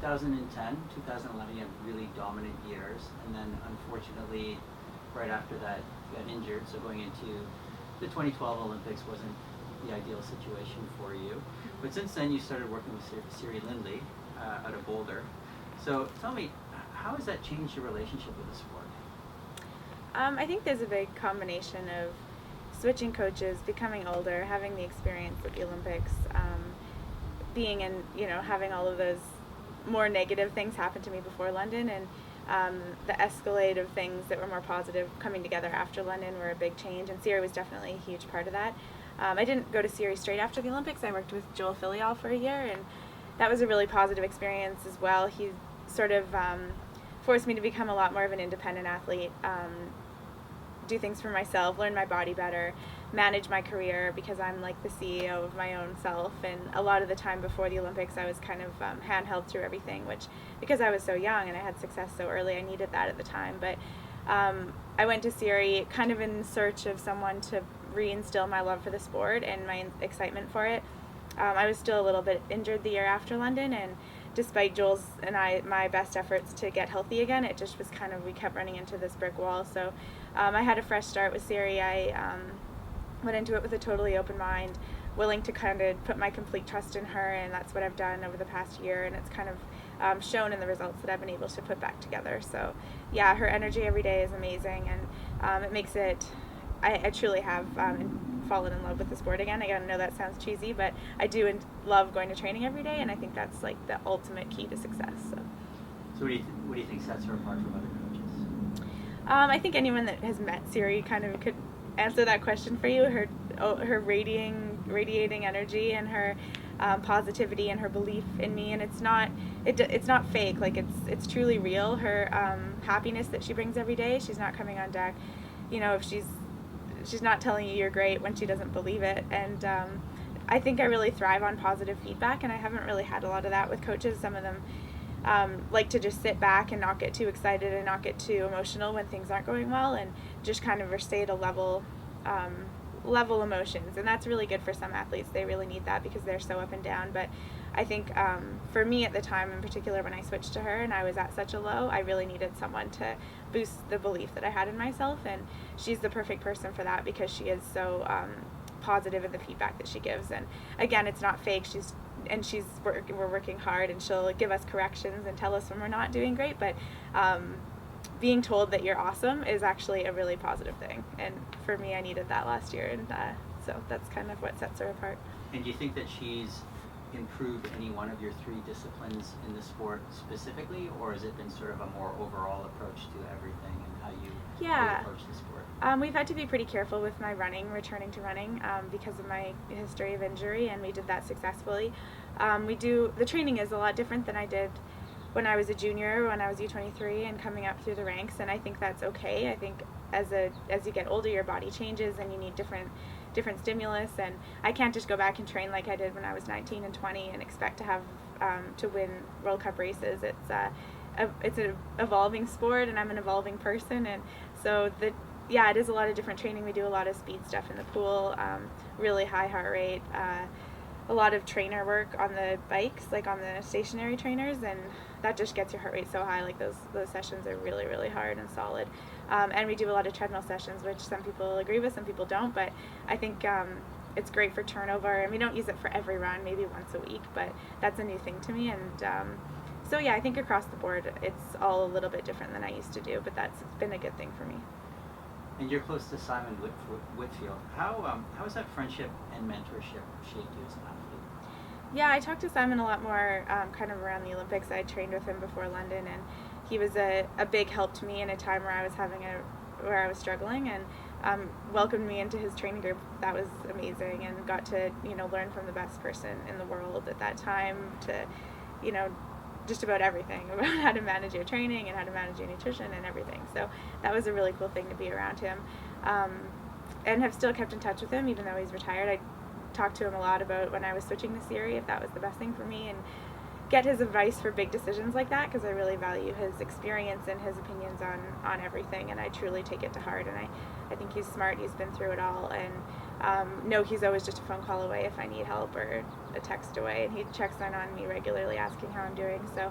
2010, 2011, you had really dominant years, and then unfortunately, right after that, you got injured. So going into the 2012 Olympics wasn't the ideal situation for you. But since then, you started working with Siri Lindley out of Boulder. So tell me, how has that changed your relationship with the sport? I think there's a big combination of switching coaches, becoming older, having the experience at the Olympics, being in, having all of those more negative things happen to me before London, and the escalate of things that were more positive coming together after London were a big change, and Siri was definitely a huge part of that. I didn't go to Siri straight after the Olympics. I worked with Joel Filial for a year, and that was a really positive experience as well. He sort of forced me to become a lot more of an independent athlete, do things for myself, learn my body better, manage my career, because I'm like the CEO of my own self. And a lot of the time before the Olympics, I was kind of handheld through everything, which, because I was so young and I had success so early, I needed that at the time. But I went to Siri kind of in search of someone to reinstill my love for the sport and my excitement for it. I was still a little bit injured the year after London, and despite Joel's and my best efforts to get healthy again, it just was kind of, we kept running into this brick wall. So I had a fresh start with Siri. I went into it with a totally open mind, willing to kind of put my complete trust in her, and that's what I've done over the past year, and it's kind of shown in the results that I've been able to put back together. So yeah, her energy every day is amazing, and it makes it, I truly have fallen in love with the sport again. I know that sounds cheesy, but I do love going to training every day, and I think that's like the ultimate key to success. So what do you think sets her apart from other coaches? I think anyone that has met Siri kind of could answer that question for you. Her radiating energy, and her positivity, and her belief in me, and it's not fake. Like it's truly real. Her happiness that she brings every day. She's not coming on deck, if she's not telling you you're great when she doesn't believe it. And I think I really thrive on positive feedback, and I haven't really had a lot of that with coaches. Some of them like to just sit back and not get too excited and not get too emotional when things aren't going well, and just kind of stay at a level emotions. And that's really good for some athletes. They really need that because they're so up and down. But I think for me at the time in particular, when I switched to her and I was at such a low, I really needed someone to boost the belief that I had in myself, and she's the perfect person for that because she is so positive in the feedback that she gives. And again, it's not fake. We're working hard, and she'll give us corrections and tell us when we're not doing great, but being told that you're awesome is actually a really positive thing. And for me, I needed that last year, and so that's kind of what sets her apart. And do you think that she's improved any one of your three disciplines in the sport specifically, or has it been sort of a more overall approach to everything and how you approach the sport? We've had to be pretty careful with my returning to running because of my history of injury, and we did that successfully. The training is a lot different than I did when I was a junior, when I was U23 and coming up through the ranks, and I think that's okay. I think as you get older, your body changes and you need different stimulus, and I can't just go back and train like I did when I was 19 and 20 and expect to have to win World Cup races. It's an evolving sport, and I'm an evolving person, and so it is a lot of different training. We do a lot of speed stuff in the pool, really high heart rate, a lot of trainer work on the bikes, like on the stationary trainers, and that just gets your heart rate so high. Like those sessions are really, really hard and solid. And we do a lot of treadmill sessions, which some people agree with, some people don't, but I think it's great for turnover, and we don't use it for every run, maybe once a week, but that's a new thing to me. And so yeah, I think across the board it's all a little bit different than I used to do, but that's been a good thing for me. And you're close to Simon Whitfield. How has that friendship and mentorship shaped you as an athlete? Yeah, I talked to Simon a lot more kind of around the Olympics. I trained with him before London, and he was a big help to me in a time where I was struggling, and welcomed me into his training group. That was amazing, and got to learn from the best person in the world at that time to just about everything about how to manage your training and how to manage your nutrition and everything. So that was a really cool thing to be around him, and have still kept in touch with him even though he's retired. I talked to him a lot about when I was switching to Siri, if that was the best thing for me, and get his advice for big decisions like that, because I really value his experience and his opinions on everything, and I truly take it to heart. And I think he's smart. He's been through it all, and know he's always just a phone call away if I need help or a text away, and he checks in on me regularly asking how I'm doing. So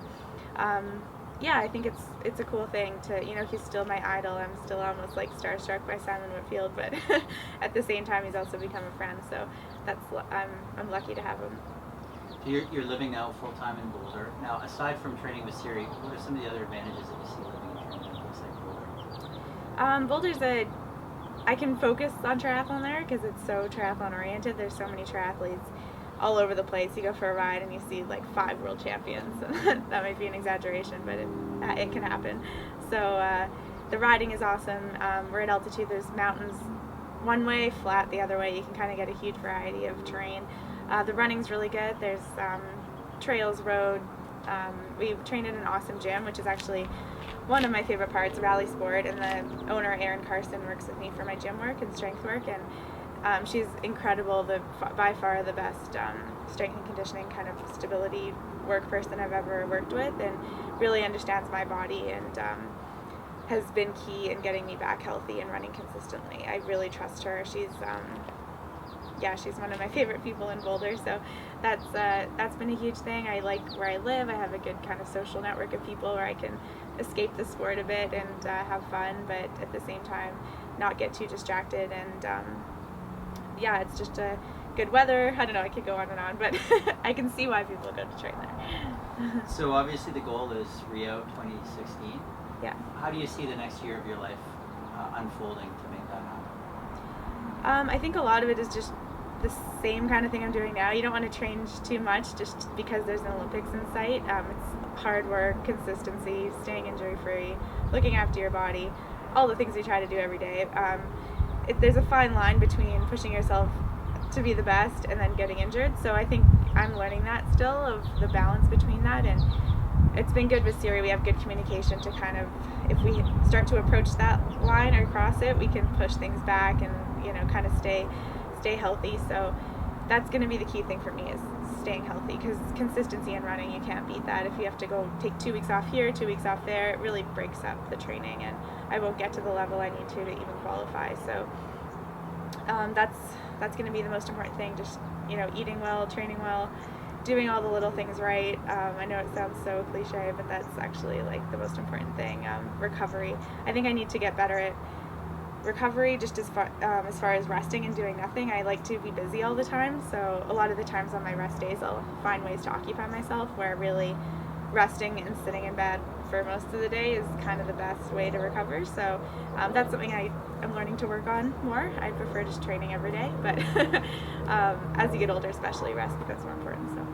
yeah, I think it's a cool thing to, he's still my idol. I'm still almost like starstruck by Simon Whitfield, but at the same time he's also become a friend, so I'm lucky to have him. So you're living now full-time in Boulder. Now, aside from training with Siri, what are some of the other advantages that you see living and training in a place like Boulder? I can focus on triathlon there because it's so triathlon oriented. There's so many triathletes all over the place. You go for a ride and you see like 5 world champions. That might be an exaggeration, but it can happen. So the riding is awesome. We're at altitude. There's mountains one way, flat the other way. You can kind of get a huge variety of terrain. The running's really good. There's trails, road. We train in an awesome gym, which is actually one of my favorite parts, Rally Sport, and the owner, Erin Carson, works with me for my gym work and strength work, and she's incredible, by far the best strength and conditioning kind of stability work person I've ever worked with, and really understands my body and has been key in getting me back healthy and running consistently. I really trust her. She's one of my favorite people in Boulder, so that's been a huge thing. I like where I live. I have a good kind of social network of people where I can escape the sport a bit and have fun, but at the same time not get too distracted. And it's just a good weather. I don't know, I could go on and on, but I can see why people go to train there. So obviously the goal is Rio 2016. Yeah. How do you see the next year of your life unfolding to make that happen? I think a lot of it is just the same kind of thing I'm doing now. You don't want to change too much just because there's an Olympics in sight. It's hard work, consistency, staying injury free, looking after your body, all the things we try to do every day. There's a fine line between pushing yourself to be the best and then getting injured. So I think I'm learning that still, of the balance between that. And it's been good with Siri. We have good communication to kind of, if we start to approach that line or cross it, we can push things back and kind of stay healthy. So that's going to be the key thing for me, is staying healthy, because consistency in running, you can't beat that. If you have to go take 2 weeks off here, 2 weeks off there, it really breaks up the training, and I won't get to the level I need to even qualify. So that's going to be the most important thing, just eating well, training well, doing all the little things right. I know it sounds so cliche, but that's actually like the most important thing. Recovery. I think I need to get better at recovery, just as far as resting and doing nothing. I like to be busy all the time, so a lot of the times on my rest days I'll find ways to occupy myself, where really resting and sitting in bed for most of the day is kind of the best way to recover. So that's something I'm learning to work on more. I prefer just training every day, but as you get older especially, rest becomes more important. So